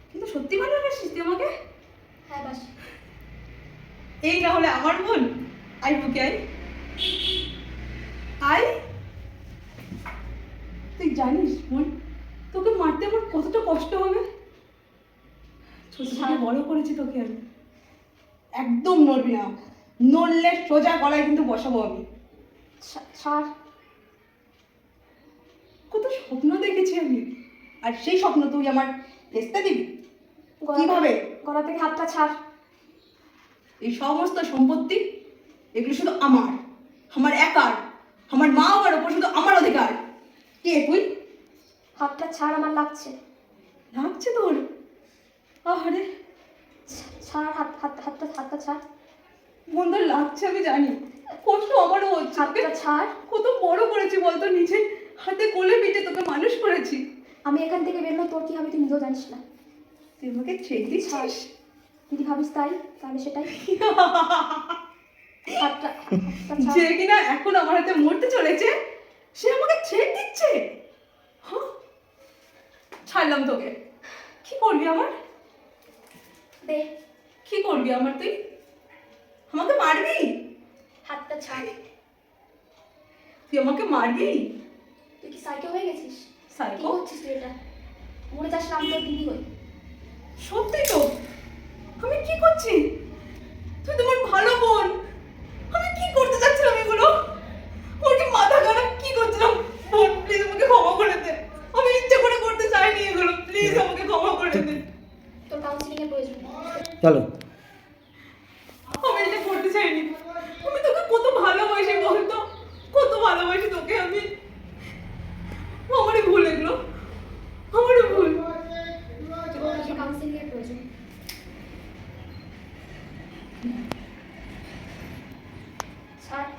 কিন্তু সত্যি ভালোবাসিস তুই আমাকে? হ্যাঁ বাস। এই না হলে আমার বোন। আই বুকে আই, আই। তুই জানিস বোন, তোকে মারতে আমার কতটা কষ্ট হবে। ছোট থেকে বড় করেছি তোকে আমি। একদম নড়বি না, নড়লে সোজা গলায় কিন্তু বসাবো আমি। ছাড়। কত স্বপ্ন দেখেছি আমি, আর সেই স্বপ্ন তুই আমার ভেস্তে দিবি কিভাবে? গলা থেকে হাতটা ছাড়। এই সমস্ত সম্পত্তি এগুলো শুধু আমার, আমার একার। আমার মা বাবার ওপর শুধু আমার অধিকার। কে তুই? হাতটা ছাড়, আমার লাগছে। লাগছে তোর? আরে ছাড়, হাতটা ছাড়। বন্ধুর লাগছে আমি জানি, কষ্ট আমারও হচ্ছে। হাতটা ছাড়। কত বড় করেছি বলতো, নিজে হাতে কোলে পিঠে তোকে মানুষ করেছি। আমি এখান থেকে বেরোনো তোর কি হবে তুই নিজেও জানিস না। তুই আমাকে ছেড়ে দিচ্ছিস? যদি ভাবিস তাই, তাহলে সেটাই। হাতটা ছাড়। যে কিনা এখন আমার হাতে মরতে চলেছে, সে আমাকে ছেড়ে দিচ্ছে। হ্যাঁ, ছাড়লাম তোকে। কি করবি আমার? দে। কি করবি আমার তুই? আমাকে মারবি? হাতটা ছাড়। তুই আমাকে মারবি? তুই কি সাইকো হয়ে গেছিস? কি সাইকো? করছিস তুই এটা? মরে যাস না, আমি তোর দিদি হই। সত্যি তো? আমি কি করছি? তুই তোমার ভালো বোন, আমি কি করতে যাচ্ছিলাম এগুলো? ওর কি মাথা খারাপ? কি করছিলাম? বোন প্লিজ আমাকে ক্ষমা করে দে, আমি ইচ্ছে করে করতে চাইনি এগুলো, প্লিজ আমাকে ক্ষমা করে দে। তোর কাউন্সিলিং এর প্রয়োজন। চলো। আমি এটা করতে চাইনি। আমি তোকে কত ভালোবাসি বলতো, কত ভালোবাসি তোকে আমি। আমারই ভুল এগুলো, আমারই ভুল। তোর কাউন্সিলিং এর প্রয়োজন। ছাড়।